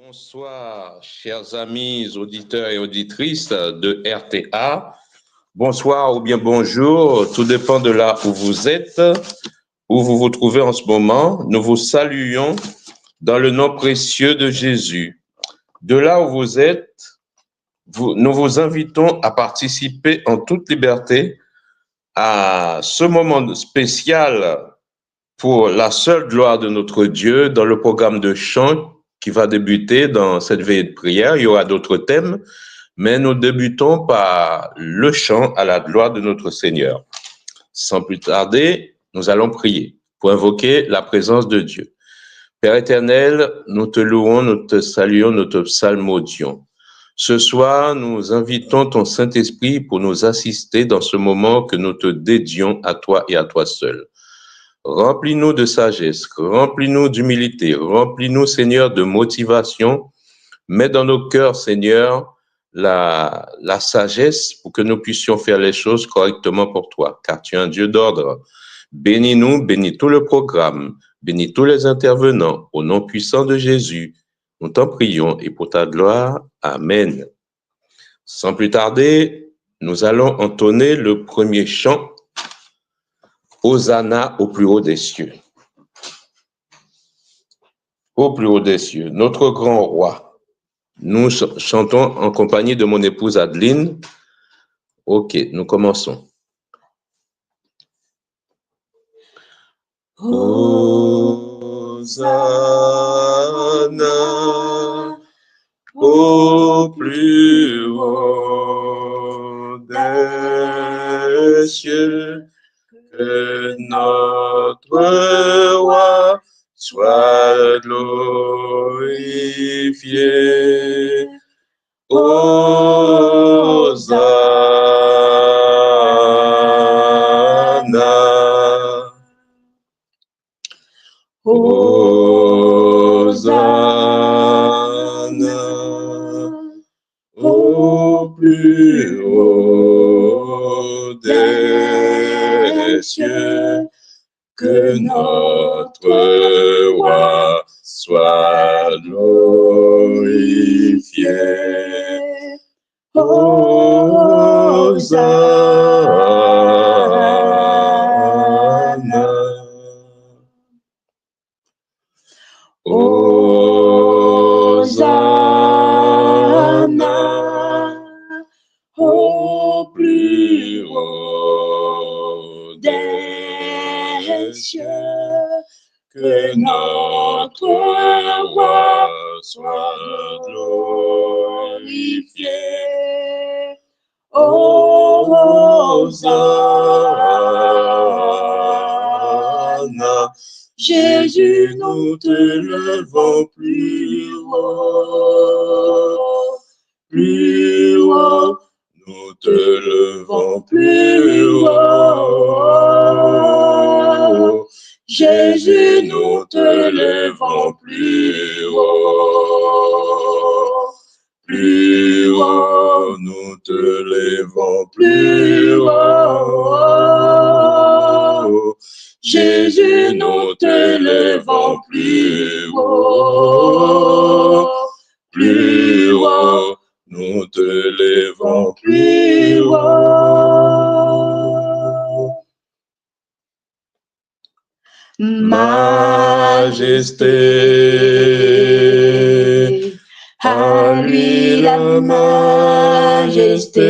Bonsoir, chers amis auditeurs et auditrices de RTA. Bonsoir ou bien bonjour, tout dépend de là où vous êtes, où vous vous trouvez en ce moment. Nous vous saluons dans le nom précieux de Jésus. De là où vous êtes, nous vous invitons à participer en toute liberté à ce moment spécial pour la seule gloire de notre Dieu dans le programme de chant qui va débuter dans cette veillée de prière. Il y aura d'autres thèmes, mais nous débutons par le chant à la gloire de notre Seigneur. Sans plus tarder, nous allons prier pour invoquer la présence de Dieu. Père éternel, nous te louons, nous te saluons, nous te psalmodions. Ce soir, nous invitons ton Saint-Esprit pour nous assister dans ce moment que nous te dédions à toi et à toi seul. Remplis-nous de sagesse, remplis-nous d'humilité, remplis-nous, Seigneur, de motivation. Mets dans nos cœurs, Seigneur, la sagesse pour que nous puissions faire les choses correctement pour toi, car tu es un Dieu d'ordre. Bénis-nous, bénis tout le programme, bénis tous les intervenants, au nom puissant de Jésus. Nous t'en prions et pour ta gloire. Amen. Sans plus tarder, nous allons entonner le premier chant. Hosanna au plus haut des cieux. Au plus haut des cieux, notre grand roi. Nous chantons en compagnie de mon épouse Adeline. Ok, nous commençons. Hosanna au plus haut des cieux. Que notre roi soit glorifié. Hosanna. Hosanna au plus haut des cieux. Que notre roi soit glorifié. Hosanna. Hosanna au plus haut des cieux. Que notre roi soit glorifié. Hosanna. Jésus, nous te levons plus haut, plus haut. Nous te levons plus haut. Jésus, nous te levons plus haut. Plus haut, nous te levons plus haut. Jésus, nous te levons plus haut. Plus haut, nous te levons plus haut. Majesté, à lui la majesté,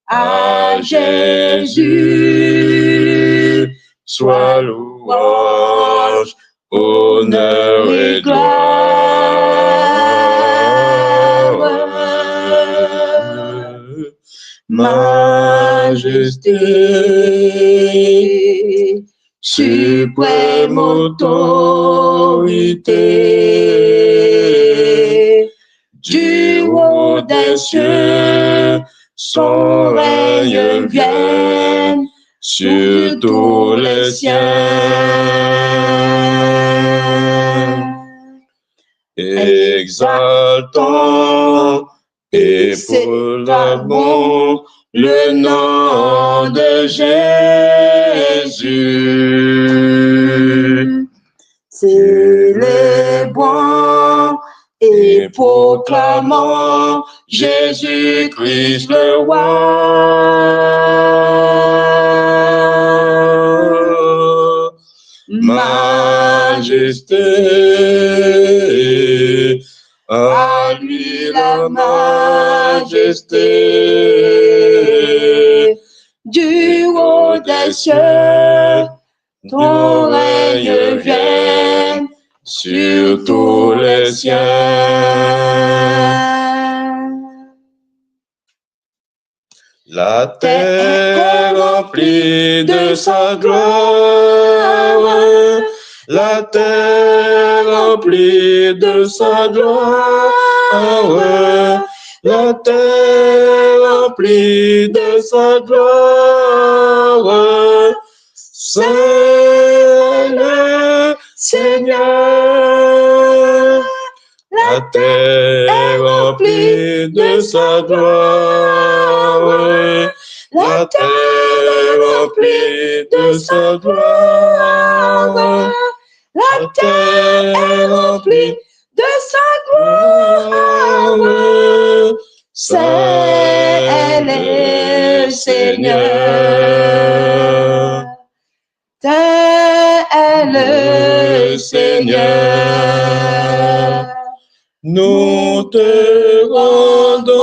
à Jésus, soit louange, honneur et gloire. Majesté, suprême autorité, du haut des cieux, son règne vient sur tous les siens. Exaltant et proclamons le nom de Jésus. célébrons et proclamons Jésus-Christ le roi. Majesté, à lui la majesté, du haut des cieux, ton règne vienne sur tous les cieux. La terre remplie de sa gloire, la terre remplie de sa gloire, la terre remplie de sa gloire. C'est le Seigneur, la terre remplie de sa gloire, la terre remplie de sa gloire, la terre remplie de sa gloire. C'est le Seigneur. C'est le Seigneur. Nous te rendons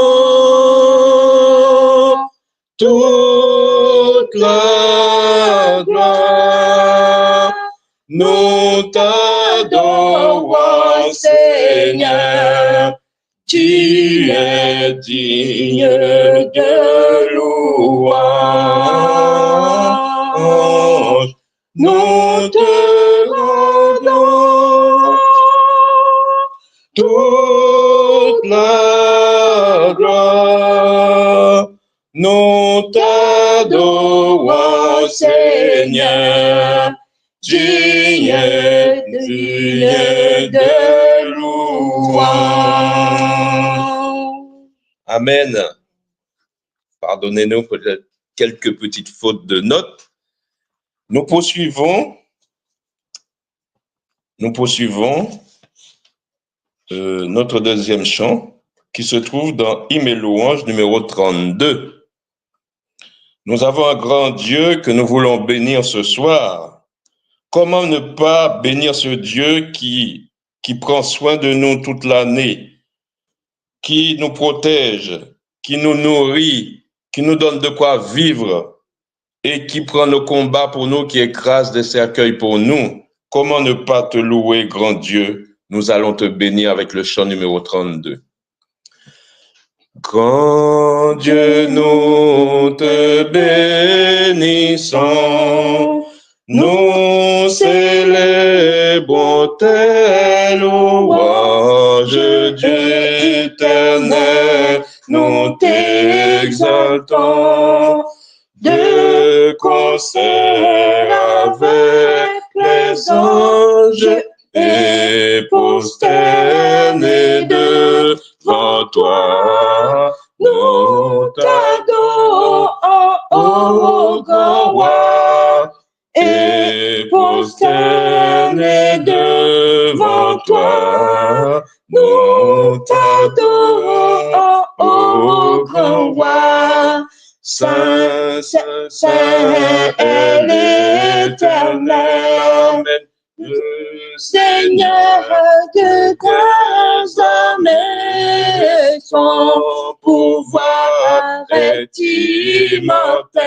toute la gloire. Nous t'adorons, Seigneur. Tu es digne de louange. Nous te rendons toute la gloire. Nous t'adorons, Seigneur, digne de louange. Amen. Pardonnez-nous pour quelques petites fautes de notes. Nous poursuivons notre deuxième chant qui se trouve dans Hymne et louange numéro 32. Nous avons un grand Dieu que nous voulons bénir ce soir. Comment ne pas bénir ce Dieu qui prend soin de nous toute l'année, qui nous protège, qui nous nourrit, qui nous donne de quoi vivre et qui prend nos combats pour nous, qui écrase des cercueils pour nous. Comment ne pas te louer, grand Dieu? Nous allons te bénir avec le chant numéro 32. Grand Dieu, nous te bénissons, nous célébrons tes louanges, Dieu éternel, nous t'exaltons. De concert avec les anges et prosternés devant toi, nous t'adorons, ô grand roi, et prosternés devant toi, nous t'adorons, ô grand roi. Saint, Saint, Saint est l'Éternel, le Seigneur de grandes armées, son pouvoir est immortel,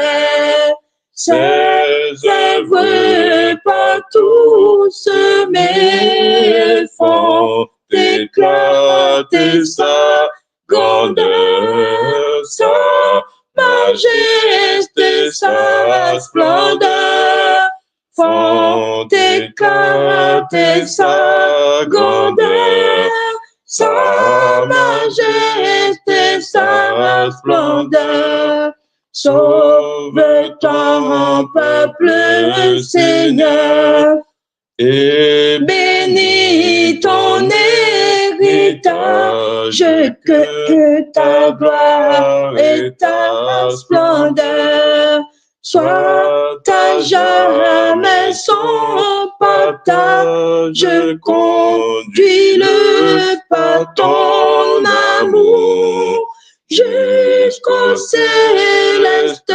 ses œuvres partout semées font éclater sa grandeur, sa majesté, sa splendeur, font éclater sa grandeur, sa majesté, sa splendeur. Sauve ton peuple, Seigneur, et bénis ton héritage, que ta gloire et ta splendeur soient à jamais sans partage. Je conduis le par ton amour jusqu'au céleste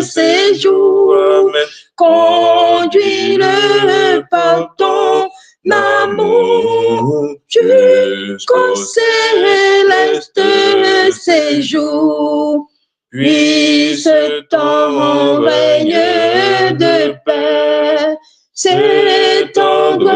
séjour. Conduis-le par ton amour jusqu'au céleste séjour. Puisse ton règne de paix s'étendre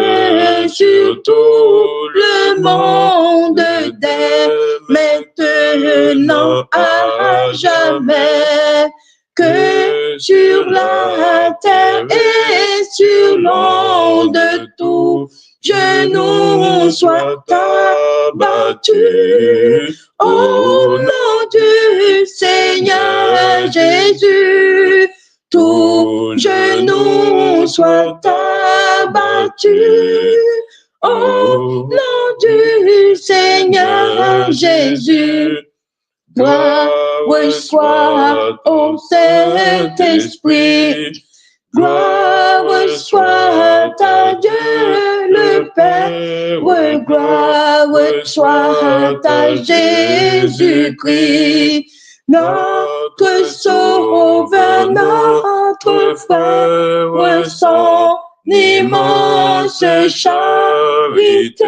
sur tout le monde dès maintenant à jamais, que sur la terre et sur l'onde tout genou soit abattu. Au nom du Seigneur Jésus, tout genou soit abattu. Au nom du Seigneur Jésus, gloire soit au Saint-Esprit, gloire soit à Dieu le Père, gloire soit à Jésus-Christ, notre Sauveur, notre Frère, son immense charité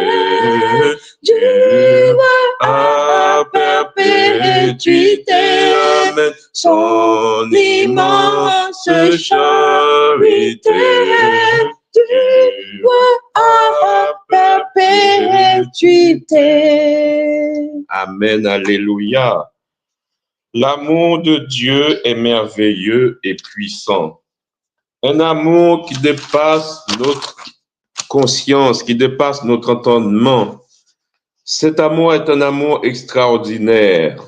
dure à perpétuité. Amen. Son immense charité dure à perpétuité. Amen, alléluia. L'amour de Dieu est merveilleux et puissant. Un amour qui dépasse notre conscience, qui dépasse notre entendement. Cet amour est un amour extraordinaire.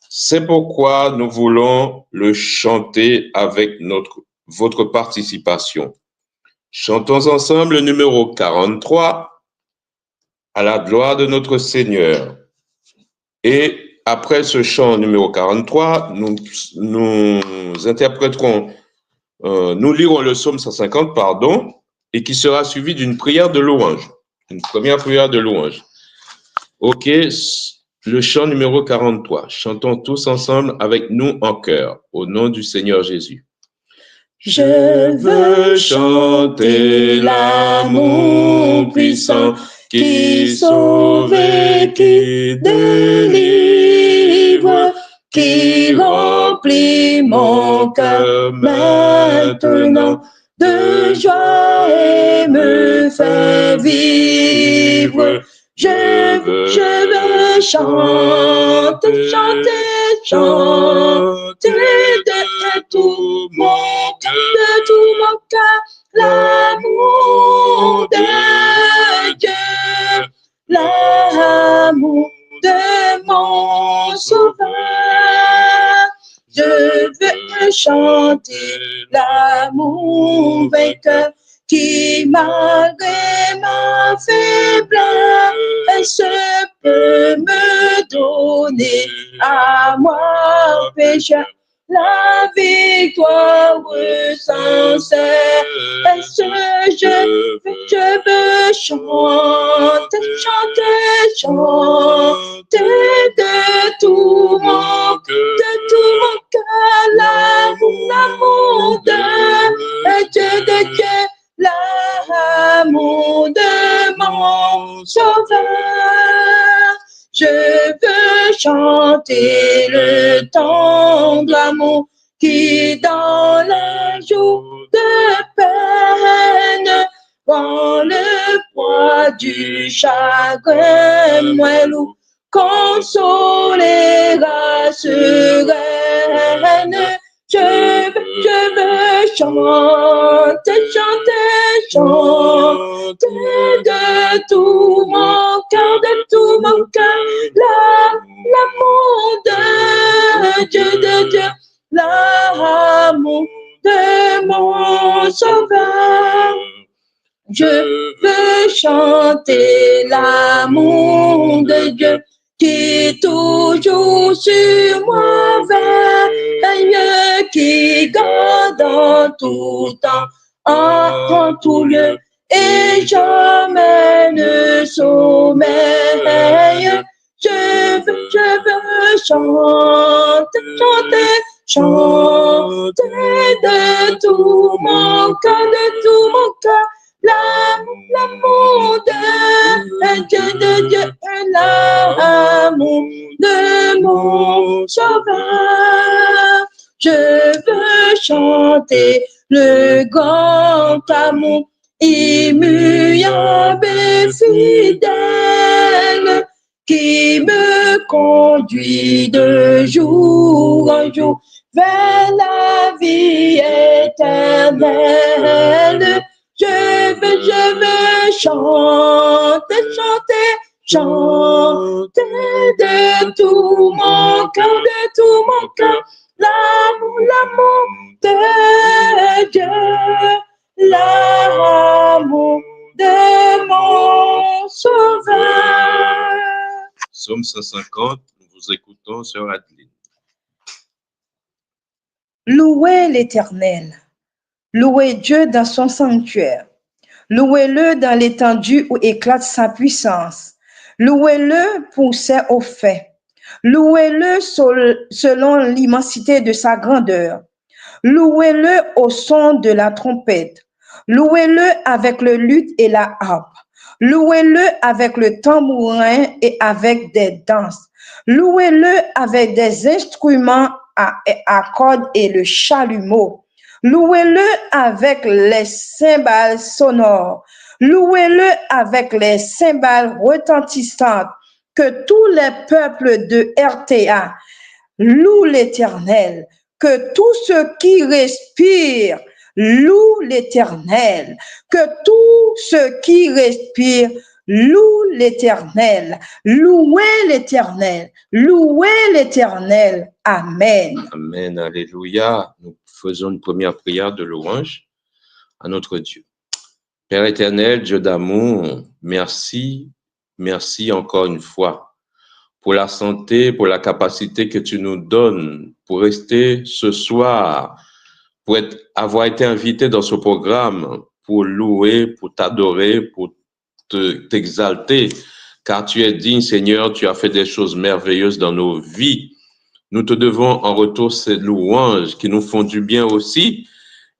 C'est pourquoi nous voulons le chanter avec votre participation. Chantons ensemble le numéro 43, à la gloire de notre Seigneur. Et après ce chant numéro 43, nous interpréterons, nous lirons le psaume 150, et qui sera suivi d'une prière de louange, une première prière de louange. Ok, le chant numéro 43. Chantons tous ensemble avec nous en chœur, au nom du Seigneur Jésus. Je veux chanter l'amour puissant qui sauve et qui délivre, qui remplit mon cœur maintenant de joie et me fait vivre. Je veux chanter de tout mon cœur, l'amour de Dieu, l'amour de mon Sauveur. Je veux chanter l'amour vainqueur qui malgré ma faiblesse peut me donner à moi pécheur la victoire sans cesse. Je veux chanter de tout mon cœur, l'amour de Dieu, l'amour de mon Sauveur. Je veux chanter le tendre amour qui dans les jours de peine prend le poids du chagrin moelle ou consolera sereine. Je veux chanter de tout mon cœur, l'amour de Dieu, l'amour de mon Sauveur. Je veux chanter l'amour de Dieu qui toujours sur moi veille, qui garde dans tout temps, en tout lieu, et jamais ne sommeille. Je veux chanter, de tout mon cœur, l'amour de Dieu, l'amour de mon sauveur. Je veux chanter le grand amour immuable et fidèle qui me conduit de jour en jour vers la vie éternelle. Je veux chanter de tout mon cœur, l'amour de Dieu, l'amour de mon sauveur. Psaume 150, nous vous écoutons, sœur Adeline. Louez l'Éternel, louez Dieu dans son sanctuaire, louez-le dans l'étendue où éclate sa puissance, louez-le pour ses hauts faits, louez-le selon l'immensité de sa grandeur, louez-le au son de la trompette, louez-le avec le luth et la harpe, louez-le avec le tambourin et avec des danses, louez-le avec des instruments à cordes et le chalumeau, louez-le avec les cymbales sonores, louez-le avec les cymbales retentissantes, que tous les peuples de RTA louent l'Éternel, que tous ceux qui respirent louent l'Éternel, que tous ceux qui respirent louent l'Éternel, louez l'Éternel, louez l'Éternel. Amen. Amen, alléluia. Nous faisons une première prière de louange à notre Dieu. Père éternel, Dieu d'amour, merci encore une fois pour la santé, pour la capacité que tu nous donnes pour rester ce soir, pour avoir été invité dans ce programme, pour louer, pour t'adorer, pour t'exalter, car tu es digne, Seigneur, tu as fait des choses merveilleuses dans nos vies. Nous te devons en retour ces louanges qui nous font du bien aussi.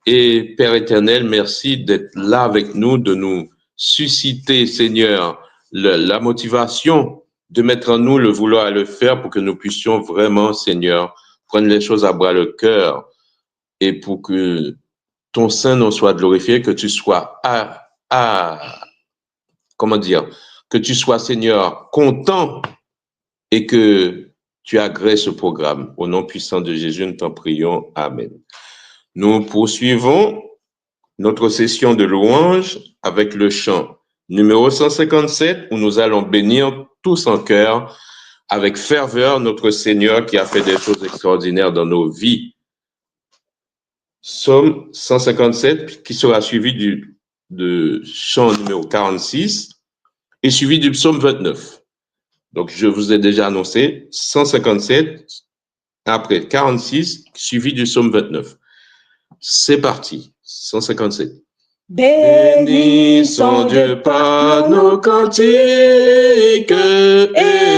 Et Père éternel, merci d'être là avec nous, de nous susciter, Seigneur, la motivation de mettre en nous le vouloir et le faire pour que nous puissions vraiment, Seigneur, prendre les choses à bras le cœur et pour que ton Saint-Nom soit glorifié, que tu sois que tu sois, Seigneur, content et que tu agrées ce programme. Au nom puissant de Jésus, nous t'en prions. Amen. Nous poursuivons notre session de louange avec le chant numéro 157 où nous allons bénir tous en chœur avec ferveur notre Seigneur qui a fait des choses extraordinaires dans nos vies. Psaume 157 qui sera suivi de chant numéro 46 et suivi du psaume 29. Donc, je vous ai déjà annoncé 157, après 46, suivi du psaume 29. C'est parti, 157. Bénissons Dieu par nos cantiques,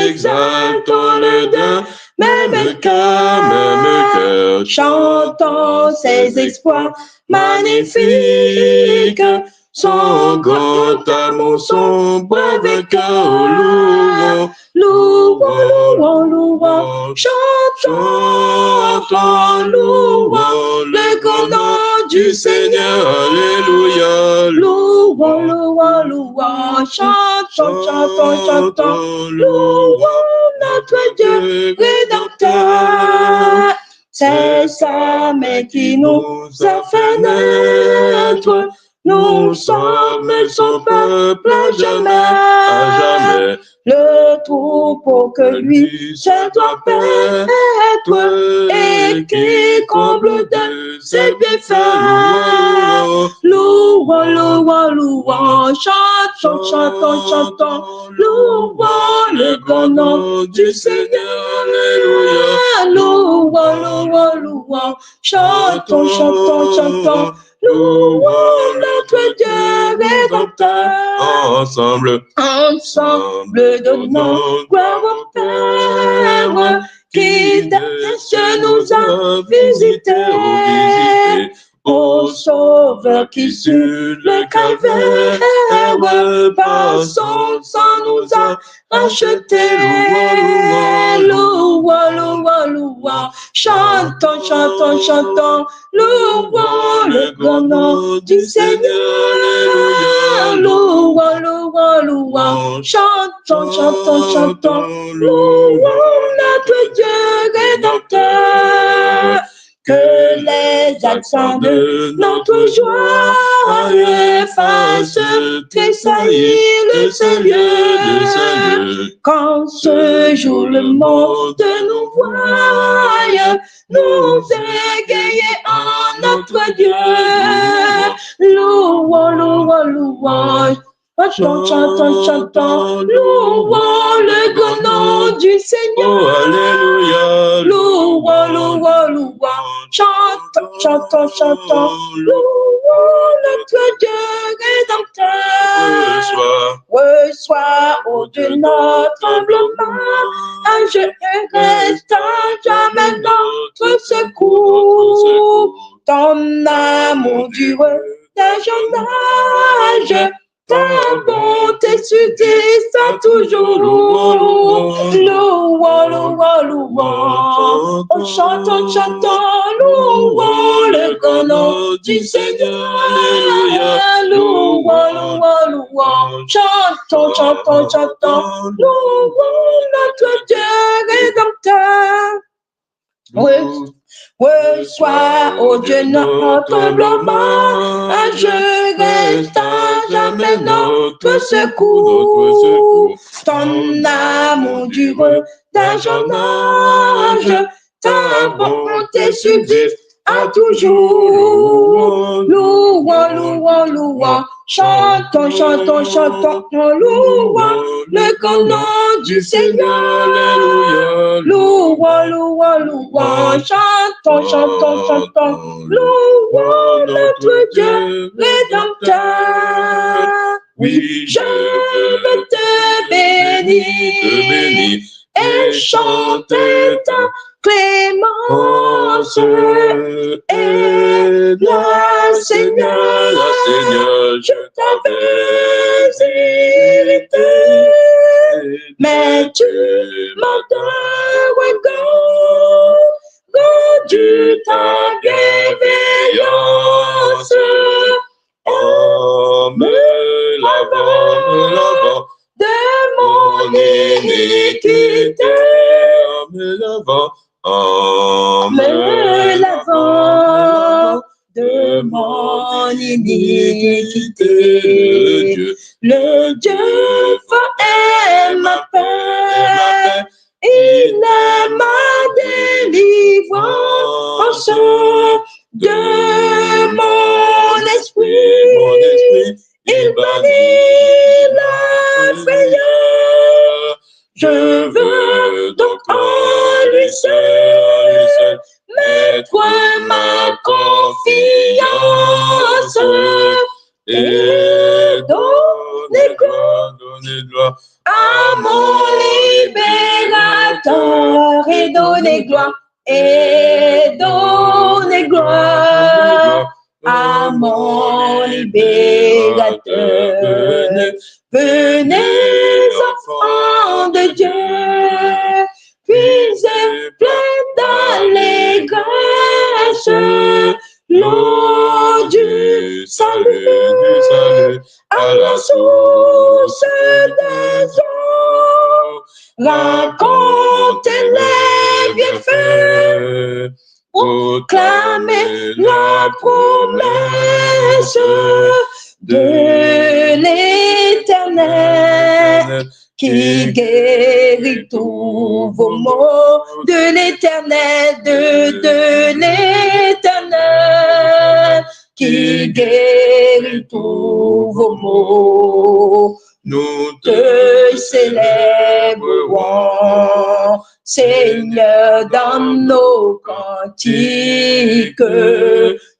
exaltons-le d'un même cœur, chantons ses exploits magnifiques, son grand amour, son brave cœur, louons, chantons, louons le grand nom du Seigneur, alléluia, louons, chantons, louons notre Dieu rédempteur. C'est sa main qui nous a fait naître, nous sommes son peuple à jamais. Le troupeau que lui se doit paître et qui comble de ses bienfaits. Louons, chantons, louons le grand nom du Seigneur, louons, louons, louons, chantons, chantons, chantons, louons notre Dieu rédempteur. Ensemble, Ensemble, donnons gloire au Père, qui des cieux nous a visités. Ô Sauveur qui sur le calvaire, par son sang nous a rachetés. Louons, louons, louons, chantons, chantons, chantons, louons le grand nom du Seigneur. Louons, louons, louons, chantons, chantons, chantons, louons notre Dieu rédempteur. Que les accents de notre joie fassent tressaillir le Seigneur. Quand ce jour le monde nous voie, nous égayer en notre Dieu. Louons, louons, louons, chantons, chantons, chantons, louons le grand nom du Seigneur. Alléluia. Louons, louons, louons, chantons, chantons, chantons, louons notre Dieu rédempteur. Reçois, ô Dieu, notre tremblement, un jeu reste à jamais notre secours. Ton amour dure d'un jeune âge, ta bonté subsiste toujours. Louons, louons, louons, oh, chantons, chantons, louons le grand nom du Seigneur. Louons, louons, louons, chantons, chantons, chantons, louons notre Dieu rédempteur. Reçois, ô Dieu, notre tremblement, je reste à jamais notre secours. Ton amour dure d'un jeune âge, ta bonté subsiste à toujours. Louons, louons, louons, chantons, chantons, chantons, louons le grand nom du Seigneur. Louons, louons, louons, chantons, chantons, chantons, louons notre Dieu rédempteur. Oui, je veux te bénir et chanter ta clémence et la Seigneur, je t'avais irrité, mais tu m'as donné rendu ta bienveillance. En me lavant de mon iniquité, En me lavant de mon iniquité. Le Dieu fort est ma paix, il est ma délivrance de mon esprit, il bannit la frayeur. Je veux donc en lui seul mettre ma confiance et donner gloire à mon libérateur et donner gloire à mon libérateur. Venez, enfants de Dieu, puisez plein d'allégresse l'eau du salut à la source des eaux. Racontez les bienfaits, proclamez la promesse de l'Éternel qui guérit tous vos maux, de l'Éternel, de l'Éternel qui guérit tous vos maux. Nous te célébrerons, Seigneur, dans nos cantiques,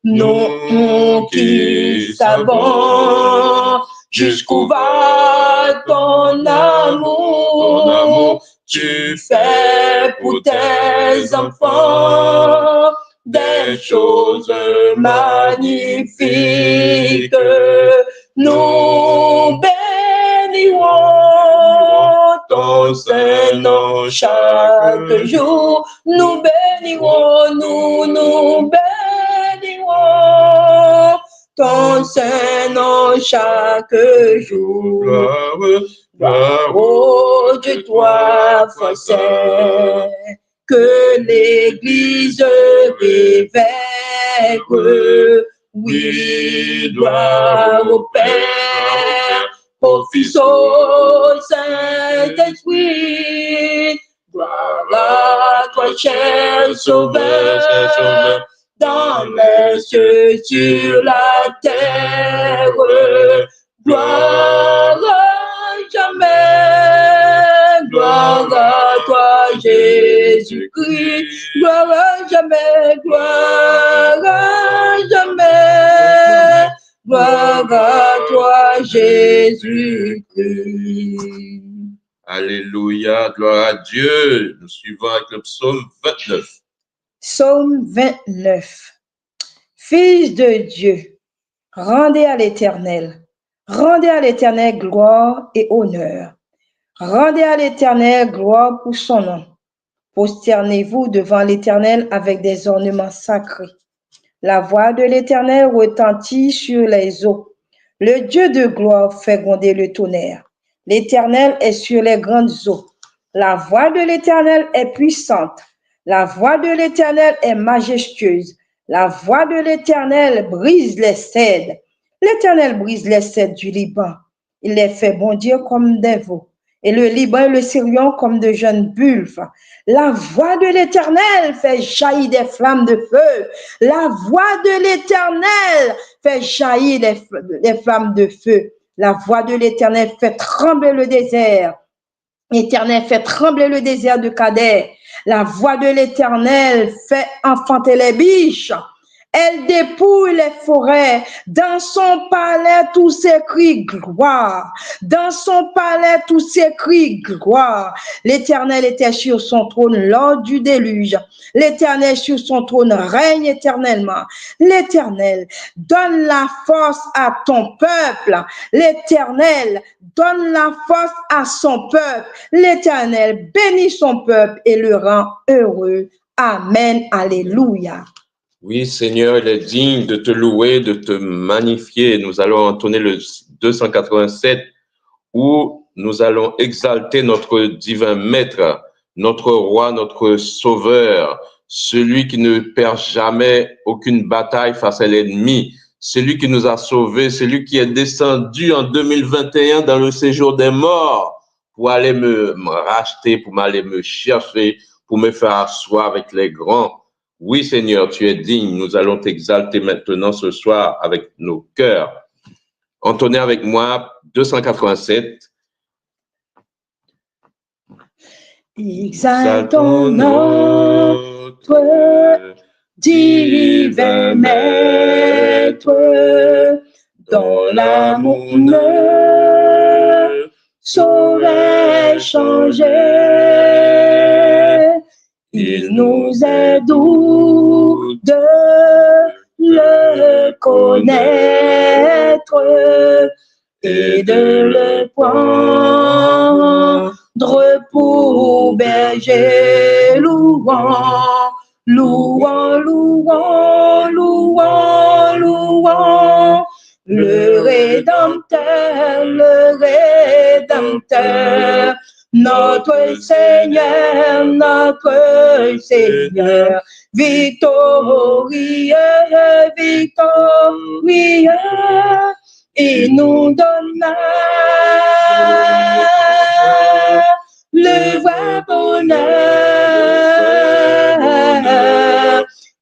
nous qui savons jusqu'où va ton amour, tu fais pour tes enfants des choses magnifiques. Nous bénirons ton Saint-Nom chaque jour. Nous bénirons, nous bénirons ton Saint-Nom chaque jour. Oh Dieu, toi, foi saint, que l'Église révèle. Oui, gloire au Père, au Fils, au Saint-Esprit. Gloire à toi, cher Sauveur, dans les cieux, sur la terre. Gloire à jamais, gloire à toi, Jésus-Christ. Gloire à jamais, gloire à jamais, gloire à toi, Jésus-Christ. Alléluia, gloire à Dieu. Nous suivons avec le psaume 29. Psaume 29. Fils de Dieu, rendez à l'Éternel gloire et honneur. Rendez à l'Éternel gloire pour son nom. Prosternez-vous devant l'Éternel avec des ornements sacrés. La voix de l'Éternel retentit sur les eaux. Le Dieu de gloire fait gronder le tonnerre. L'Éternel est sur les grandes eaux. La voix de l'Éternel est puissante. La voix de l'Éternel est majestueuse. La voix de l'Éternel brise les cèdres. L'Éternel brise les cèdres du Liban. Il les fait bondir comme des veaux. Et le Liban et le Sirion comme de jeunes bulves. La voix de l'Éternel fait jaillir des flammes de feu. La voix de l'Éternel fait jaillir des flammes de feu. La voix de l'Éternel fait trembler le désert. L'Éternel fait trembler le désert de Kader. La voix de l'Éternel fait enfanter les biches. Elle dépouille les forêts. Dans son palais, tous s'écrient gloire. Dans son palais, tous s'écrient gloire. L'Éternel était sur son trône lors du déluge. L'Éternel sur son trône règne éternellement. L'Éternel donne la force à ton peuple. L'Éternel donne la force à son peuple. L'Éternel bénit son peuple et le rend heureux. Amen. Alléluia. Oui, Seigneur, il est digne de te louer, de te magnifier. Nous allons entonner le 287 où nous allons exalter notre divin maître, notre roi, notre sauveur, celui qui ne perd jamais aucune bataille face à l'ennemi, celui qui nous a sauvés, celui qui est descendu en 2021 dans le séjour des morts pour aller me racheter, pour aller me chercher, pour me faire asseoir avec les grands. Oui, Seigneur, tu es digne. Nous allons t'exalter maintenant ce soir avec nos cœurs. Entonnez avec moi 287. Exaltons notre divin maître, dont l'amour ne saurait changer. Il nous est doux de le connaître et de le prendre pour berger. Louant, louant, louant, louant, louant le Rédempteur, notre Seigneur, victorieux, victorieux, il nous donna le vrai bonheur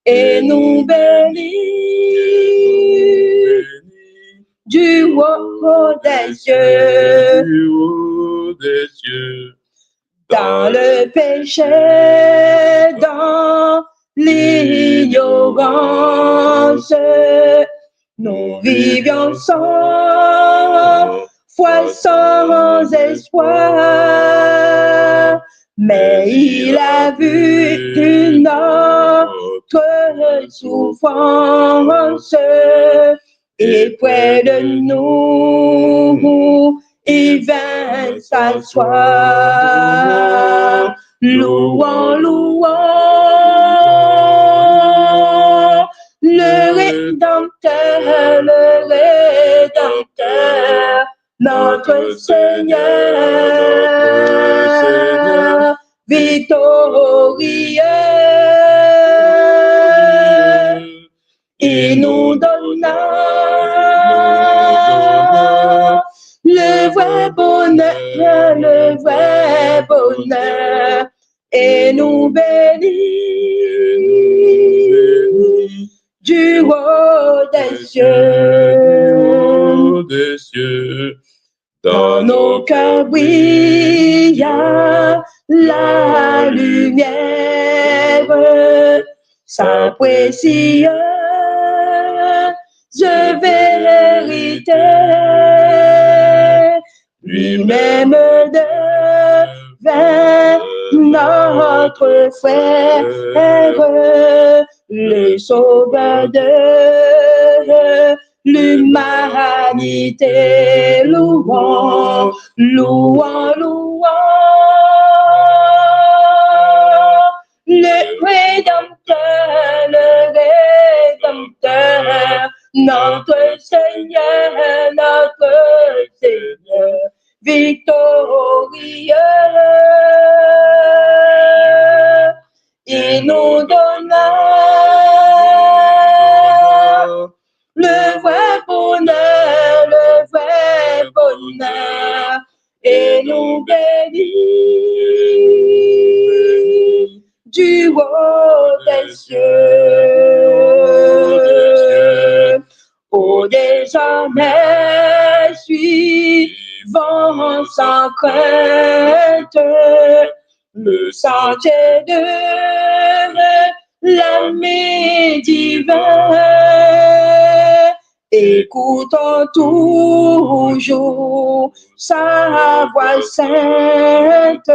et nous bénit du haut des cieux. dans le péché, dans l'ignorance. Nous vivions sans foi, sans espoir, mais il a vu notre souffrance et près de nous, il vint s'asseoir. Louons, louons le Rédempteur, notre Seigneur, victorieux. Il nous donna le vrai bonheur, et nous bénit du haut des cieux. Dans nos cœurs brille la lumière, sa précieuse vérité. Lui-même devint notre frère, le sauveur de l'humanité. Louons, louons, louons le Rédempteur, notre Seigneur, victorieux. Il nous donna le vrai bonheur, et nous bénit du haut des cieux. Oh, désormais, suivons sans crainte le sentier de l'ami divin. Écoutons toujours sa voix sainte.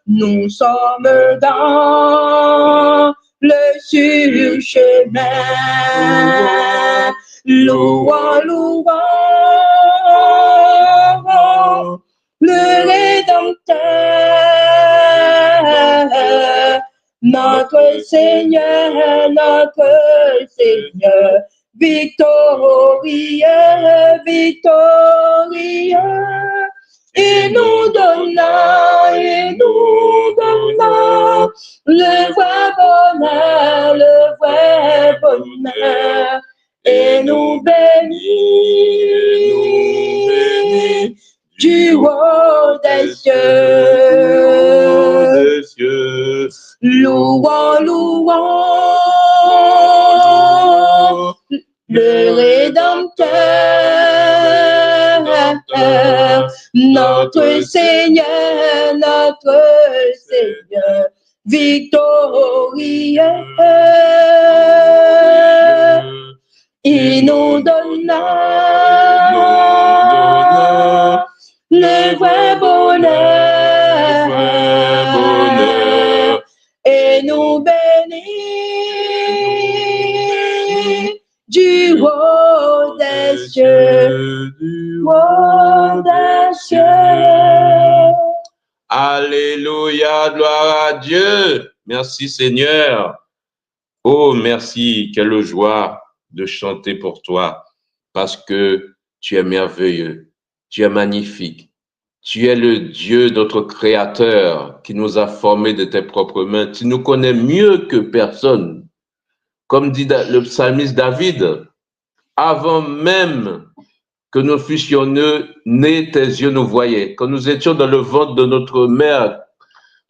Nous sommes dans le sûr chemin. Louons, louons le Rédempteur, notre Seigneur, victorieux. Il nous donna le vrai bonheur, et nous bénit du haut des cieux. Louons, louons le Rédempteur, notre Seigneur, victorieux. Il nous donna le vrai bonheur, et nous bénit du haut des cieux, Alléluia, gloire à Dieu. Merci Seigneur. Oh, merci, quelle joie de chanter pour toi, parce que tu es merveilleux, tu es magnifique. Tu es le Dieu, notre Créateur, qui nous a formés de tes propres mains. Tu nous connais mieux que personne. Comme dit le psalmiste David, avant même que nous fussions nés, tes yeux nous voyaient. Quand nous étions dans le ventre de notre mère,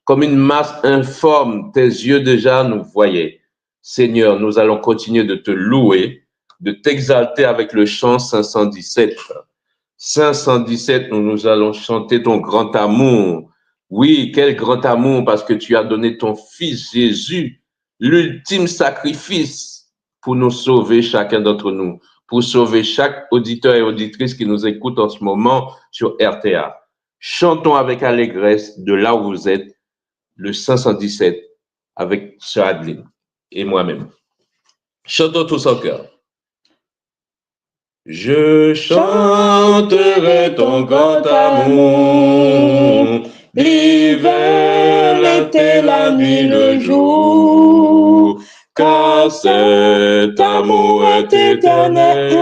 comme une masse informe, tes yeux déjà nous voyaient. Seigneur, nous allons continuer de te louer, de t'exalter avec le chant 517. 517, nous allons chanter ton grand amour. Oui, quel grand amour parce que tu as donné ton fils Jésus, l'ultime sacrifice pour nous sauver chacun d'entre nous, pour sauver chaque auditeur et auditrice qui nous écoute en ce moment sur RTA. Chantons avec allégresse de là où vous êtes, le 517 avec Sœur Adeline et moi-même. Chantons tous en chœur. Je chanterai ton grand amour, l'hiver, l'été, la nuit, le jour, car cet amour est éternel,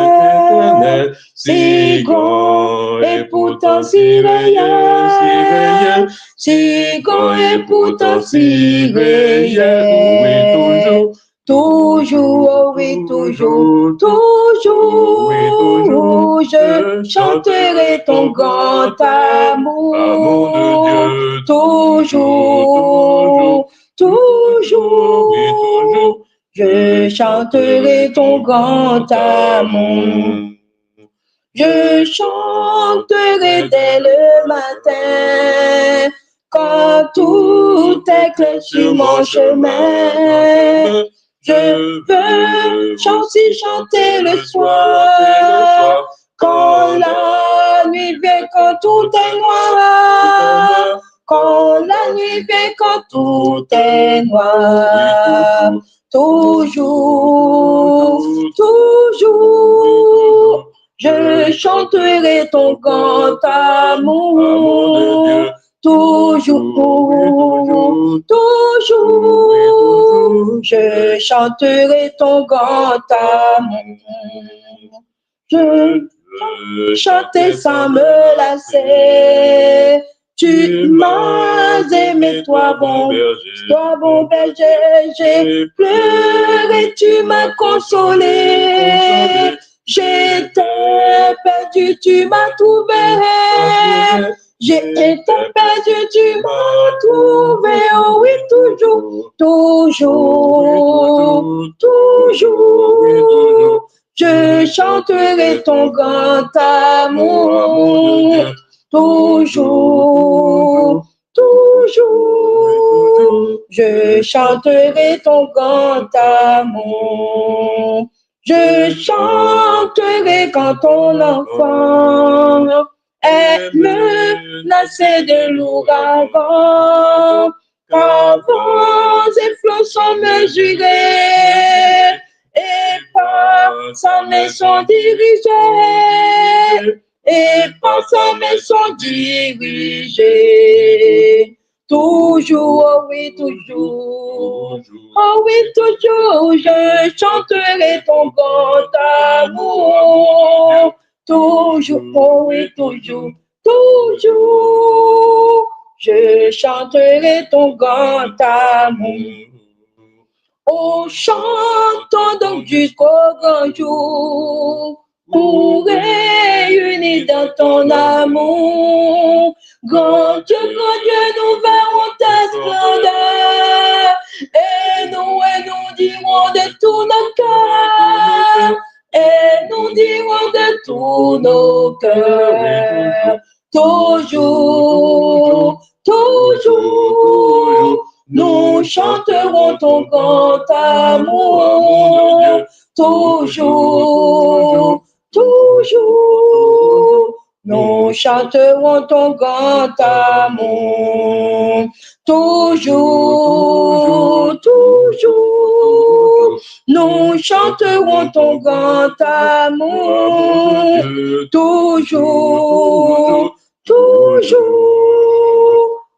si grand et pourtant si réel, si grand et pourtant si réel. Toujours, oh oui, toujours, toujours, je chanterai ton grand amour. Toujours, toujours, je chanterai ton grand amour. Je chanterai dès le matin, quand tout est clair sur mon chemin. Je veux chanter le soir, quand la nuit vient, quand tout est noir. Quand la nuit vient, quand tout est noir. Toujours, toujours, je chanterai ton grand amour. Toujours, toujours, je chanterai ton grand amour. Je chanter sans me lasser. Tu m'as aimé, toi bon berger, j'ai pleuré, tu m'as consolé. J'étais perdu, tu m'as trouvé. J'étais perdu, tu m'as trouvé. Oh oui, toujours, toujours, toujours. Je chanterai ton grand amour. Toujours, toujours. Je chanterai ton grand amour. Je chanterai quand ton enfant est menacé de l'ouragan, car vents et flots sont mesurés, et par sa main sont dirigés, et par sa main sont dirigés. Toujours, oh oui, toujours, oh oui, toujours, je chanterai ton grand amour. Toujours, oh oui, toujours, toujours, je chanterai ton grand amour. Oh, chantons donc jusqu'au grand jour, pour réunir dans ton amour. Grand Dieu, nous verrons ta splendeur, et nous dirons de tout notre cœur, et nous dirons de tous nos cœurs, toujours, toujours, nous chanterons ton grand amour, toujours, toujours, nous chanterons ton grand amour, toujours, toujours, nous chanterons ton grand amour, toujours, toujours,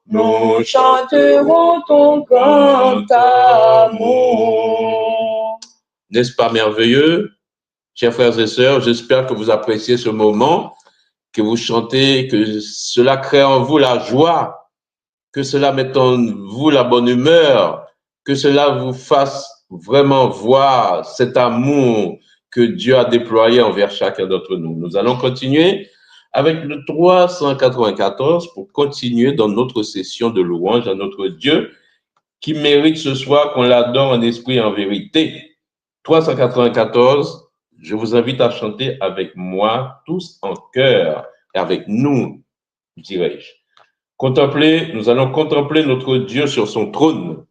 nous chanterons ton grand amour. N'est-ce pas merveilleux, chers frères et sœurs? J'espère que vous appréciez ce moment, que vous chantez, que cela crée en vous la joie, que cela mette en vous la bonne humeur, que cela vous fasse vraiment voir cet amour que Dieu a déployé envers chacun d'entre nous. Nous allons continuer avec le 394 pour continuer dans notre session de louange à notre Dieu qui mérite ce soir qu'on l'adore en esprit et en vérité. 394, je vous invite à chanter avec moi, tous en chœur, et avec nous, dirais-je. Nous allons contempler notre Dieu sur son trône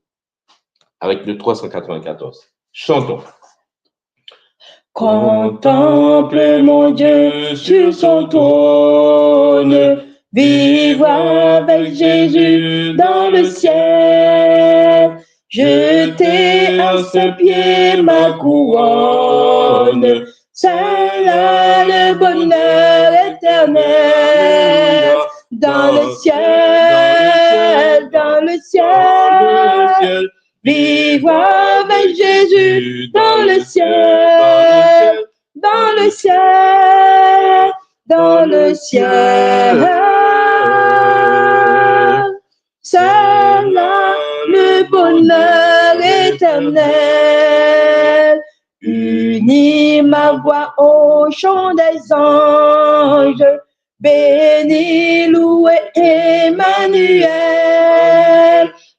avec le 394. Chantons. Contemple mon Dieu sur son trône, vivre avec Jésus dans le ciel. Jeter à ses pieds ma couronne, c'est là le bonheur éternel. Dans le ciel, dans le ciel, vivre avec Jésus dans le ciel, dans le ciel, dans le ciel. C'est là le bonheur éternel. Unis ma voix au chant des anges, béni, loué Emmanuel.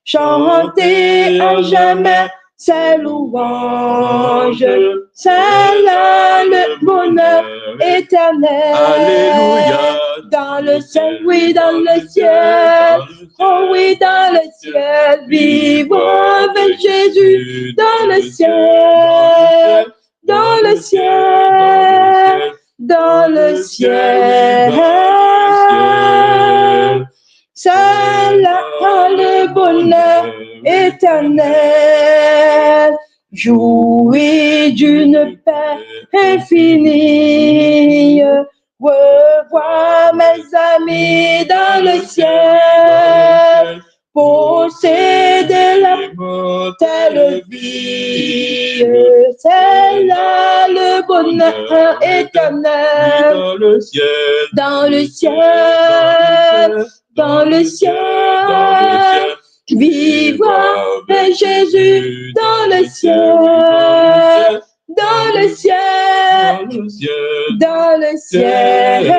Chantez à jamais ses louanges, c'est là le bonheur éternel. Alléluia. Dans le ciel, oui, dans le ciel, oh oui, dans le ciel, vivre avec Jésus, dans le ciel, dans le ciel, dans le ciel. C'est là le bonheur éternel. Jouir d'une paix infinie. Revoir mes amis dans le ciel. Posséder la telle vie. C'est là le bonheur éternel. Dans le ciel, Dans le ciel, dans le ciel, vivre avec Jésus dans le ciel, dans le ciel, dans le ciel.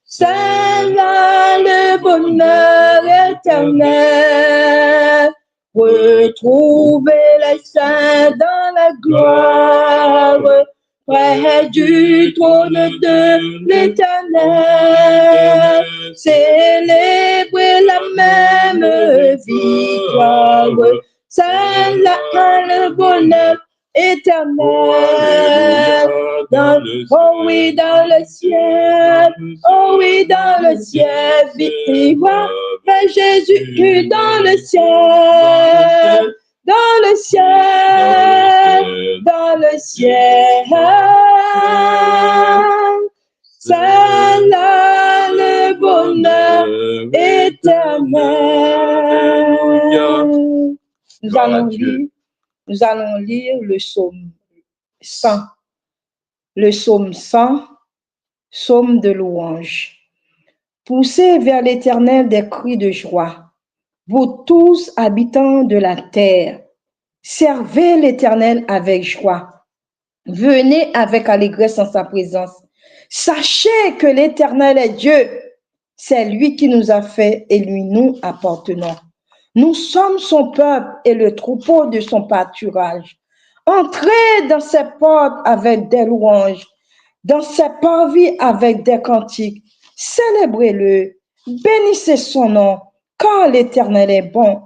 C'est là le bonheur éternel. Retrouver les saints dans la gloire, près du trône de l'Éternel, célébrer la même victoire, c'est là le bonheur éternel. Oh oui, dans le ciel, oh oui, dans le ciel, vivre avec Jésus dans le ciel. Dans le ciel, dans le ciel, c'est là le bonheur éternel. Nous allons lire le psaume 100. Le psaume 100, psaume de louange. Poussez vers l'Éternel des cris de joie. Vous tous, habitants de la terre, servez l'Éternel avec joie. Venez avec allégresse en sa présence. Sachez que l'Éternel est Dieu. C'est lui qui nous a fait et lui nous appartenons. Nous sommes son peuple et le troupeau de son pâturage. Entrez dans ses portes avec des louanges, dans ses parvis avec des cantiques. Célébrez-le, bénissez son nom. Car l'Éternel est bon,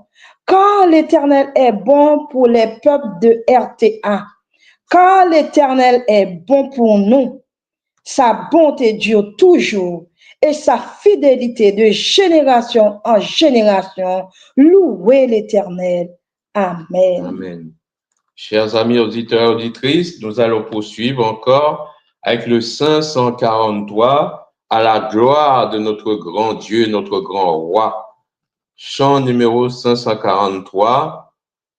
car l'Éternel est bon pour les peuples de RTA, car l'Éternel est bon pour nous. Sa bonté dure toujours et sa fidélité de génération en génération. Louez l'Éternel. Amen. Amen. Chers amis auditeurs et auditrices, nous allons poursuivre encore avec le 543 à la gloire de notre grand Dieu, notre grand roi. Chant numéro 543,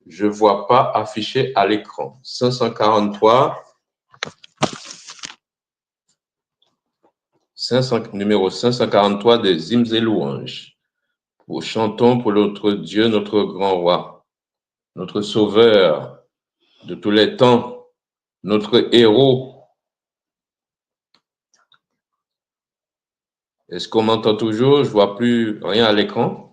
je ne vois pas affiché à l'écran. 543, numéro 543 des hymnes et louanges. Chantons pour notre Dieu, notre grand roi, notre sauveur de tous les temps, notre héros. Est-ce qu'on m'entend toujours? Je ne vois plus rien à l'écran.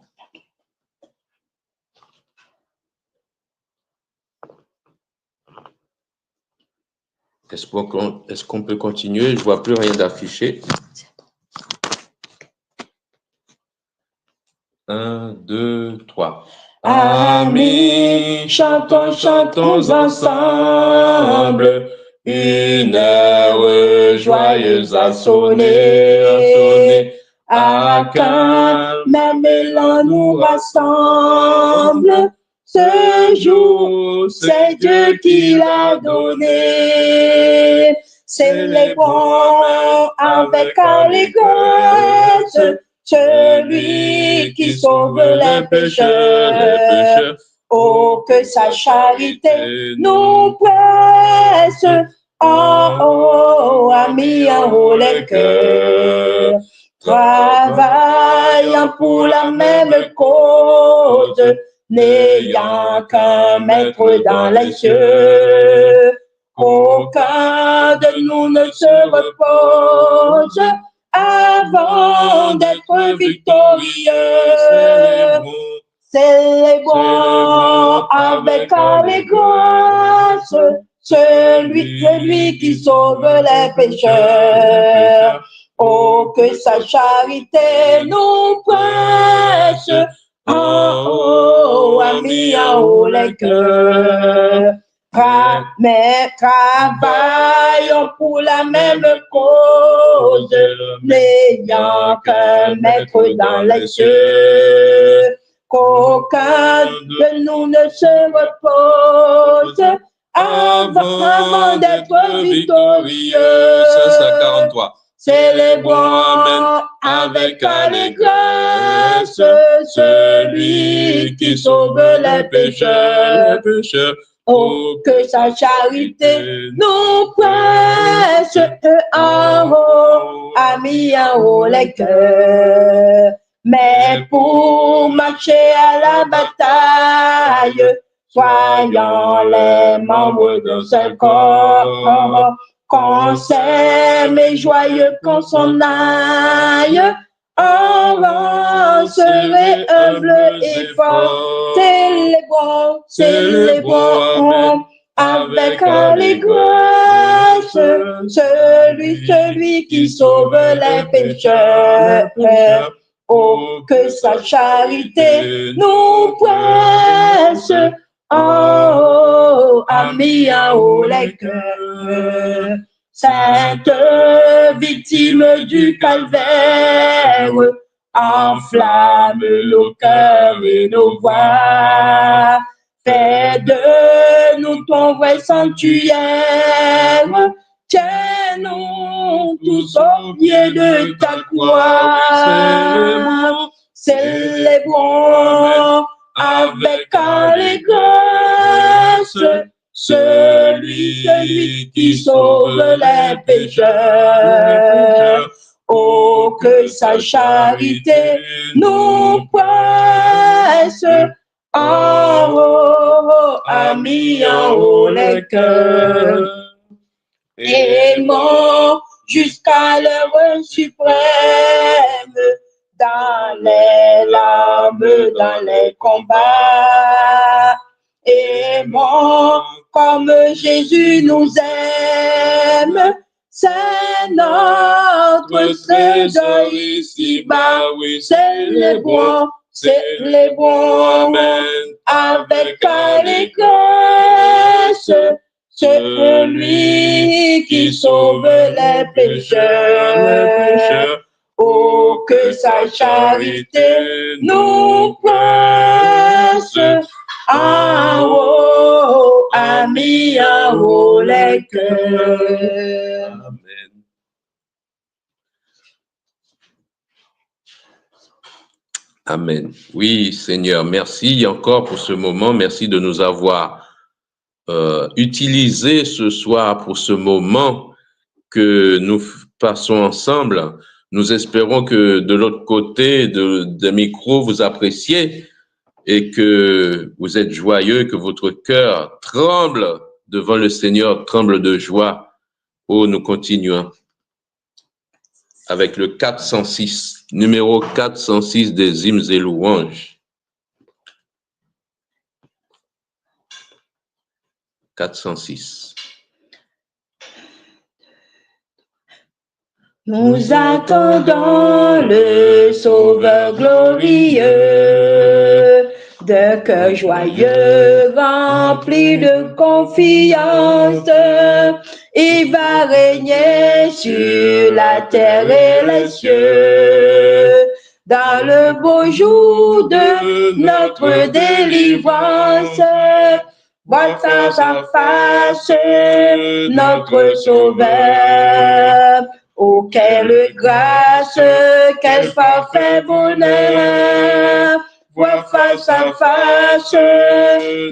Est-ce qu'on peut continuer? Je ne vois plus rien d'affiché. 1, 2, 3. Amis, chantons, chantons ensemble. Une heure joyeuse a sonné. À quand même l'on nous rassemble. Ce jour, c'est Dieu qui l'a donné. Célébrons avec allégresse celui qui sauve les pécheurs. Oh, que sa charité nous presse. Oh, amis, en haut les cœurs. Travaillant pour la même cause, n'ayant qu'un maître dans les cieux. Aucun de nous ne se repose avant d'être victorieux. Célébrons avec allégresse celui qui sauve les pécheurs. Oh, que sa charité nous presse. Oh, amis, en haut les cœurs. Mais travaillons pour la même cause, n'ayant qu'un maître dans les cieux. Qu'aucun de nous ne se repose avant d'être victorieux. 543. Célébrons avec allégresse celui qui sauve les pécheurs. Oh, que sa charité nous presse. En haut, amis, en haut les cœurs. Mais pour marcher à la bataille, soyons les membres d'un seul corps. Qu'on s'aime et joyeux qu'on s'en aille, serait humble et fort. Célébrons avec allégresse celui qui sauve les pécheurs. Oh, que sa charité nous presse. Oh, amis, en haut les cœurs. Sainte victime du calvaire, enflamme nos cœurs et nos voix. Fais de nous ton vrai sanctuaire. Tiens-nous tous au pied de ta croix. Célébrons avec allégresse celui qui sauve les pécheurs. Oh, que sa charité nous presse. En haut, amis, en haut les cœurs. Aimons jusqu'à l'heure suprême, dans les larmes, dans les combats. Aimons comme Jésus nous aime, c'est notre trésor ici-bas. Célébrons avec allégresse celui qui sauve les pécheurs. Oh, que sa charité nous presse. En haut, amis, en haut les cœurs. Amen. Amen. Oui, Seigneur, merci encore pour ce moment. Merci de nous avoir utilisé ce soir pour ce moment que nous passons ensemble. Nous espérons que de l'autre côté des micros, vous appréciez et que vous êtes joyeux, que votre cœur tremble devant le Seigneur, tremble de joie. Oh, nous continuons avec le 406, numéro 406 des hymnes et louanges. 406. Nous attendons le Sauveur glorieux, d'un cœur joyeux, rempli de confiance. Il va régner sur la terre et les cieux, dans le beau jour de notre délivrance. Voir face à face notre Sauveur. Oh, quelle grâce, quel parfait bonheur, voir face à face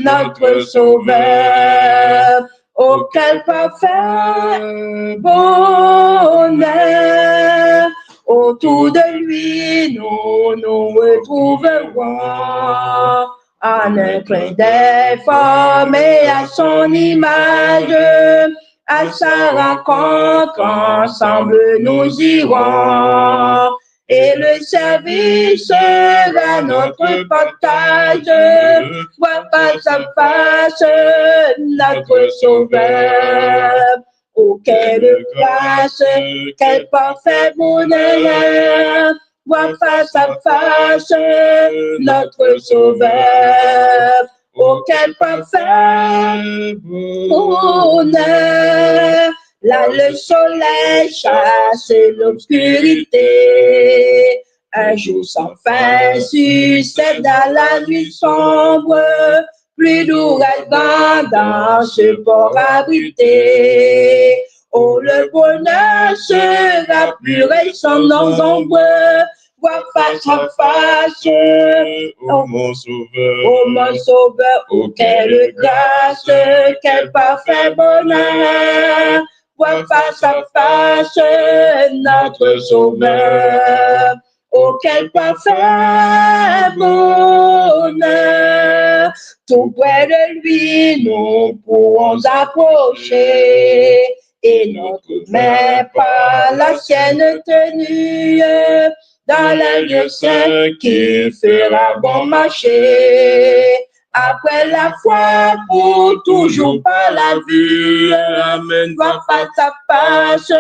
notre Sauveur. Oh, quel parfait bonheur, autour de lui nous nous retrouverons en un clin d'œil formé à son image. À sa rencontre, ensemble nous irons, et le service sera notre partage. Voir face à face notre Sauveur. Oh, quelle grâce, quel parfait bonheur, voir face à face notre Sauveur. Oh, quel parfait bonheur! Là, le soleil chasse l'obscurité. Un jour sans fin succède à la nuit sombre. Plus d'ouragan dans ce port abrité. Oh, le bonheur sera pur et sans ombre. Voir face à face, oh mon Sauveur, oh quelle grâce, quel parfait bonheur, voir face à face notre Sauveur, oh quel parfait bonheur, tout près de lui nous pourrons approcher, et notre main par la sienne tenue, dans le lieu saint qui fera bon marché. Après la foi, pour toujours par la vue, amen, va face à face,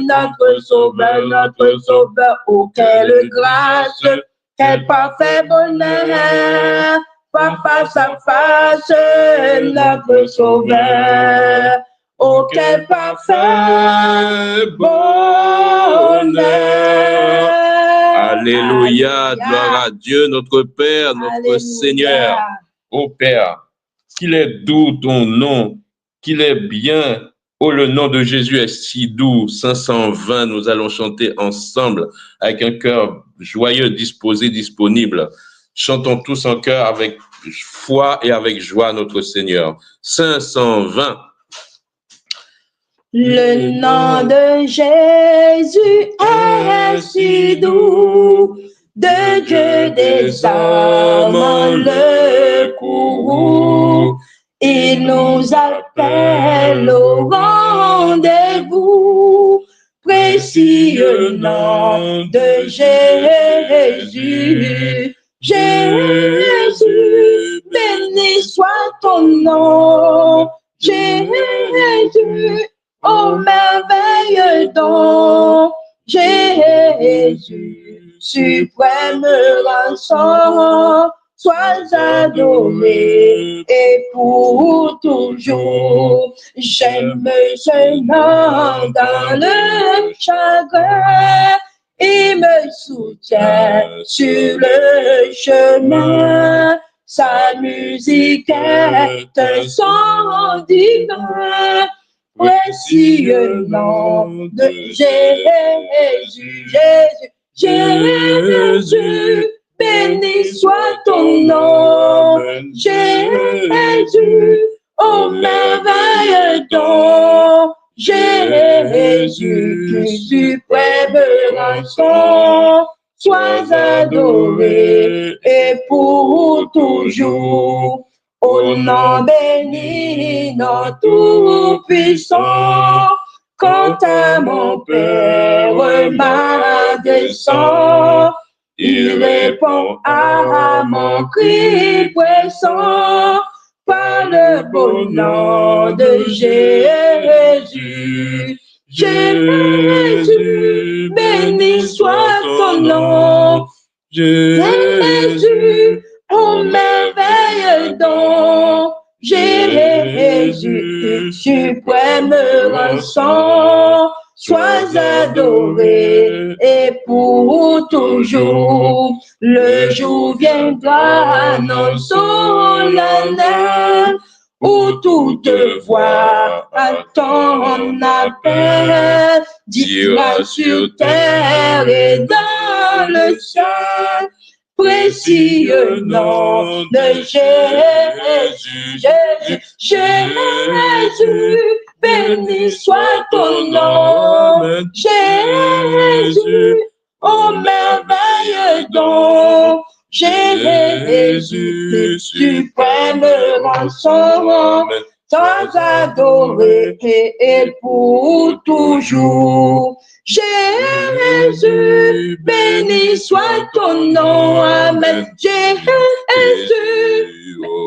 notre Sauveur, oh quelle grâce, quel parfait bonheur, va face à face, notre Sauveur. Oh, quel parfait bonheur! Alléluia, gloire à Dieu, notre Père, notre Alléluia. Seigneur. Ô Père, qu'il est doux ton nom, qu'il est bien. Oh, le nom de Jésus est si doux. 520, nous allons chanter ensemble avec un cœur joyeux, disposé, disponible. Chantons tous en cœur avec foi et avec joie notre Seigneur. 520. Le nom de Jésus est si doux, de Dieu des hommes le courroux. Il nous appelle au rendez-vous, précieux nom de Jésus. Jésus, béni soit ton nom, Jésus. Oh, merveilleux don, Jésus, suprême rançon, sois adoré et pour toujours. J'aime ce nom dans le chagrin, il me soutient sur le chemin. Sa musique est un son divin. Précieux nom de Jésus, Jésus, béni soit ton nom, Jésus, oh merveilleux don, Jésus, suprême rançon, sois adoré et pour toujours. Au nom béni, nom tout-puissant, quant à mon Père, ma descend, il répond à mon cri pressant, par le beau nom de Jésus. Jésus, ton nom. Jésus, ô merveilleux don. Jésus, suprême rançon. Sois adoré et pour toujours. Le jour viendra, non solennel, où toute voix ton appel dira sur terre et dans le ciel. Précieux nom de Jésus, Jésus, Jésus, béni soit ton nom. Jésus, ô merveilleux don. Jésus, suprême rançon, sans adorer et pour toujours. Jésus, béni soit ton nom, amen. Jésus,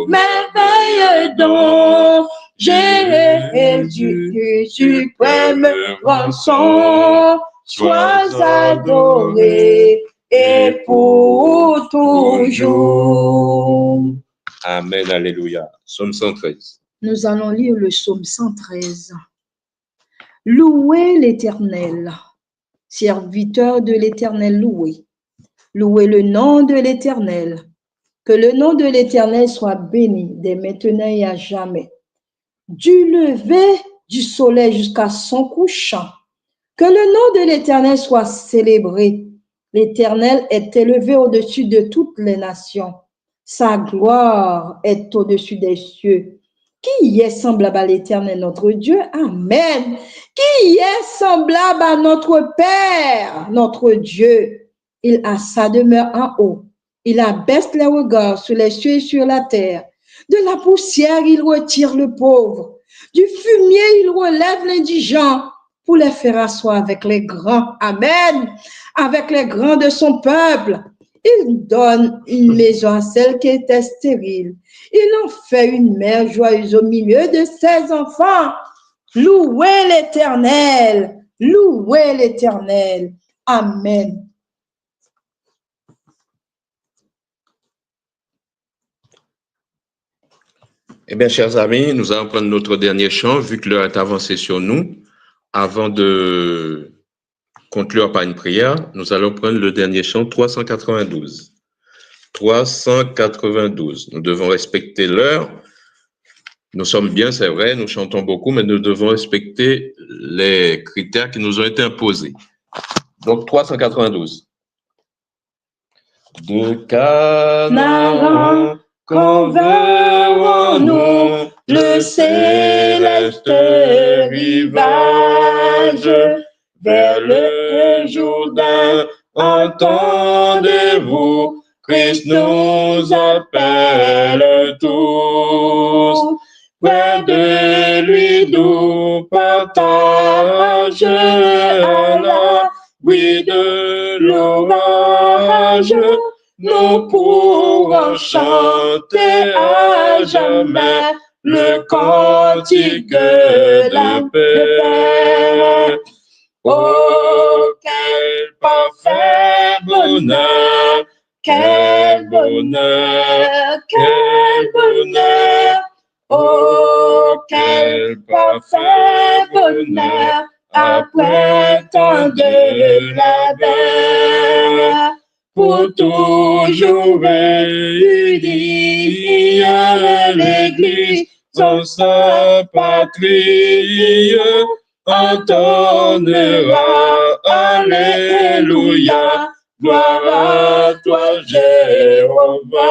merveilleux don. Jésus, suprême rançon, sois adoré et pour toujours. Amen, alléluia. Psaume 113. Nous allons lire le psaume 113. Louez l'Éternel, serviteur de l'Éternel, louez. Louez le nom de l'Éternel. Que le nom de l'Éternel soit béni dès maintenant et à jamais. Du lever du soleil jusqu'à son couchant. Que le nom de l'Éternel soit célébré. L'Éternel est élevé au-dessus de toutes les nations. Sa gloire est au-dessus des cieux. Qui est semblable à l'Éternel, notre Dieu? Amen. Qui est semblable à notre Père, notre Dieu? Il a sa demeure en haut. Il abaisse les regards sur les cieux et sur la terre. De la poussière, il retire le pauvre. Du fumier, il relève l'indigent pour les faire asseoir avec les grands. Amen. Avec les grands de son peuple. Il donne une maison à celle qui était stérile. Il en fait une mère joyeuse au milieu de ses enfants. Louez l'Éternel. Louez l'Éternel. Amen. Eh bien, chers amis, nous allons prendre notre dernier chant, vu que l'heure est avancée sur nous. Avant de conclure par une prière, nous allons prendre le dernier chant, 392. 392. Nous devons respecter l'heure. Nous sommes bien, c'est vrai, nous chantons beaucoup, mais nous devons respecter les critères qui nous ont été imposés. Donc, 392. De Canaan, quand verrons-nous le céleste rivage vers le Jourdain, entendez-vous, Christ nous appelle tous. Près de lui, nous partage à l'abri de l'orage. Nous pourrons chanter à jamais le cantique de la paix. Oh, quel parfait bonheur, quel bonheur, quel bonheur. Oh, quel parfait bonheur, après tant de labeur. Pour toujours réunis à l'Église en sa patrie, entonnera Alléluia, gloire à toi Jéhovah.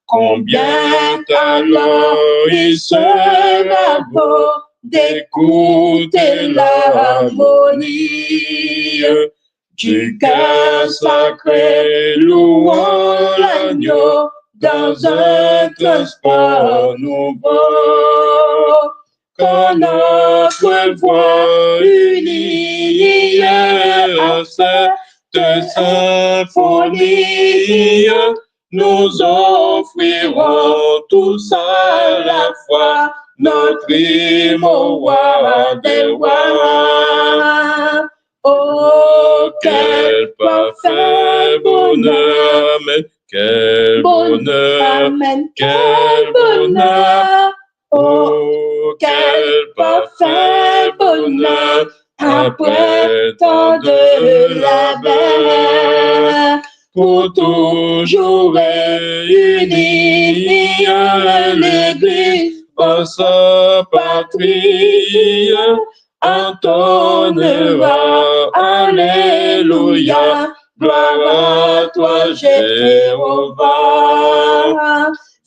Combien talent il sera beau d'écouter l'harmonie du cœur sacré, louant l'agneau dans un transport nouveau. Quand notre voix unie à cette symphonie, nous offrirons tous à la fois notre hymne au roi des rois. Oh, Oh, quel parfait bonheur, mais quel bonheur, Amen. quel bonheur. Oh, quel parfait bonheur, après tant de labeur, pour toujours réunir l'Église en sa patrie, entonnera Alléluia, gloire à toi Jéhovah.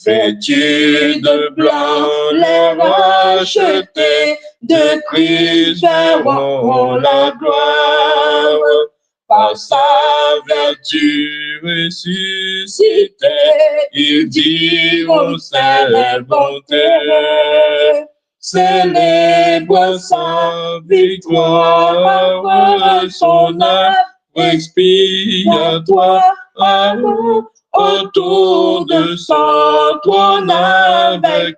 Vêtus de blanc, les rachetés de Christ verront la gloire. Par sa vertu ressuscité, ils diront c'est bonté. Célèbre sa victoire, son œuvre expiatoire, autour de son trône avec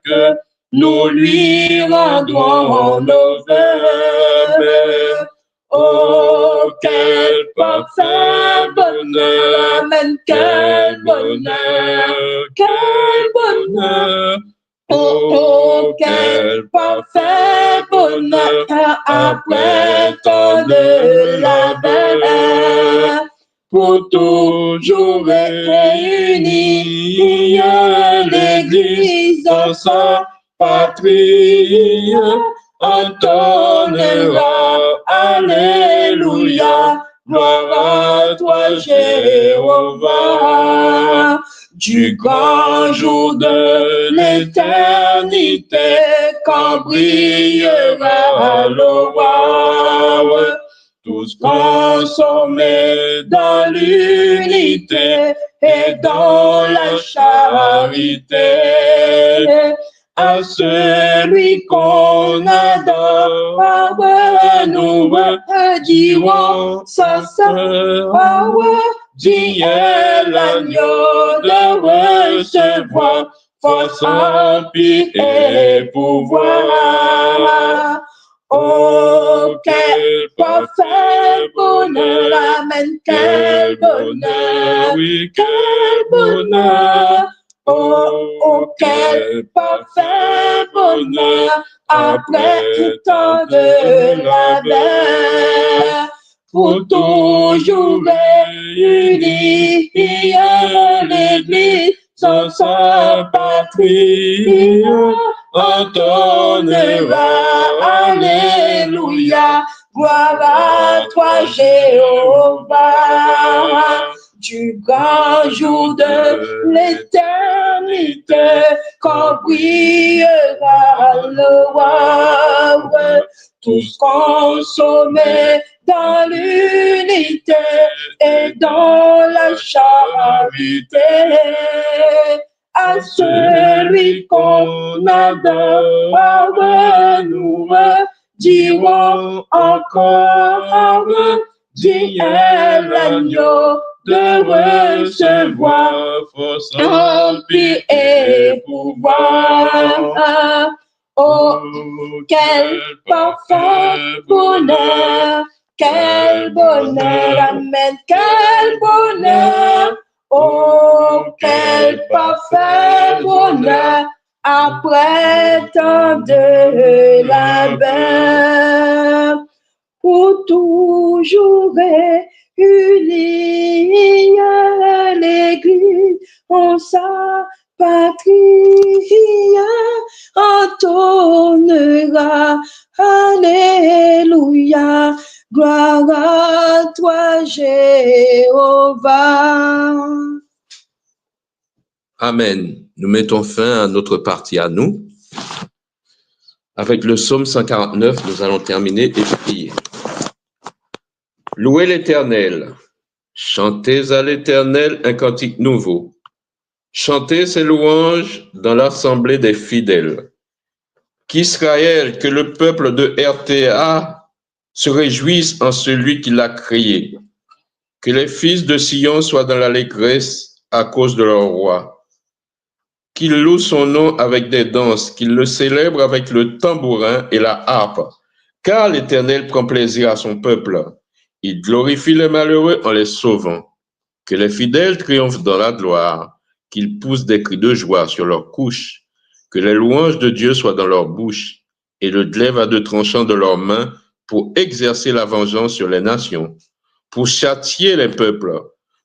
nous lui rendons nos vœux. Oh, quel parfait bonheur, amen, quel bonheur, quel bonheur. Oh, quel parfait bonheur, après tant de labeur, pour toujours réunir l'Église dans sa patrie, entonnera Alléluia, gloire à toi Jéhovah. Du grand jour de l'éternité, quand brillera l'aurore, tous consommés dans l'unité et dans la charité. À celui qu'on adore, nous dirons sa sœur, dit l'agneau de recevoir force, empire et pouvoir. Oh, quel parfait bonheur, amen, quel bonheur, oui, quel bonheur. Oh, quel parfait bonheur, après tant de labeur, pour toujours réunir l'Église dans sa patrie, entonnera Alléluia, gloire à toi Jéhovah. Du grand jour de l'éternité, quand brillera l'aurore, tous consommés dans l'unité et dans la charité. À celui qu'on adore, nous dirons encore, dit l'agneau de recevoir force, empire et pouvoir. Oh, quel parfait bonheur, quel bonheur, amen, quel bonheur. Oh, quel parfait bonheur, après tant de labeur, pour toujours réunir l'Église en sa patrie, entonnera Alléluia, gloire à toi Jéhovah. Amen. Nous mettons fin à notre partie à nous. Avec le psaume 149, nous allons terminer et prier. Louez l'Éternel. Chantez à l'Éternel un cantique nouveau. Chantez ses louanges dans l'assemblée des fidèles. Qu'Israël, que le peuple de RTA se réjouisse en celui qui l'a créé. Que les fils de Sion soient dans l'allégresse à cause de leur roi. Qu'ils louent son nom avec des danses, qu'ils le célèbrent avec le tambourin et la harpe. Car l'Éternel prend plaisir à son peuple. Il glorifie les malheureux en les sauvant. Que les fidèles triomphent dans la gloire, qu'ils poussent des cris de joie sur leurs couches, que les louanges de Dieu soient dans leur bouche, et le glaive à deux tranchants de leurs mains pour exercer la vengeance sur les nations, pour châtier les peuples,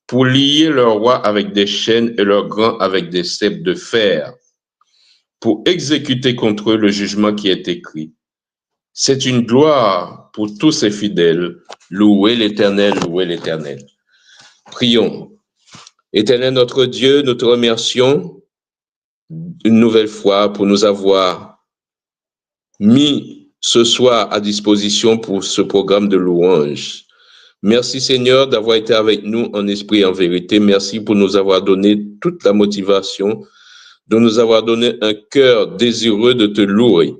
pour lier leurs rois avec des chaînes et leurs grands avec des ceps de fer, pour exécuter contre eux le jugement qui est écrit. C'est une gloire pour tous ces fidèles. Louez l'Éternel, louez l'Éternel. Prions. Éternel notre Dieu, nous te remercions une nouvelle fois pour nous avoir mis ce soir à disposition pour ce programme de louange. Merci Seigneur d'avoir été avec nous en esprit et en vérité. Merci pour nous avoir donné toute la motivation, de nous avoir donné un cœur désireux de te louer,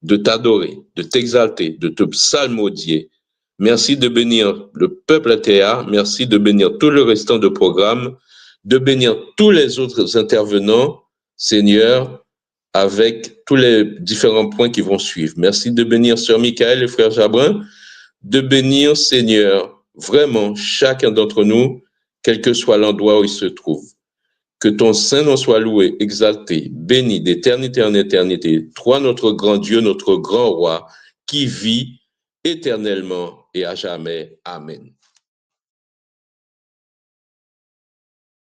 de t'adorer, de t'exalter, de te psalmodier. Merci de bénir le peuple ATA. Merci de bénir tout le restant de programme, de bénir tous les autres intervenants, Seigneur, avec tous les différents points qui vont suivre. Merci de bénir Sœur Michael et Frère Jabrin, de bénir, Seigneur, vraiment chacun d'entre nous, quel que soit l'endroit où il se trouve. Que ton Saint nom soit loué, exalté, béni d'éternité en éternité. Toi, notre grand Dieu, notre grand roi, qui vit éternellement et à jamais. Amen.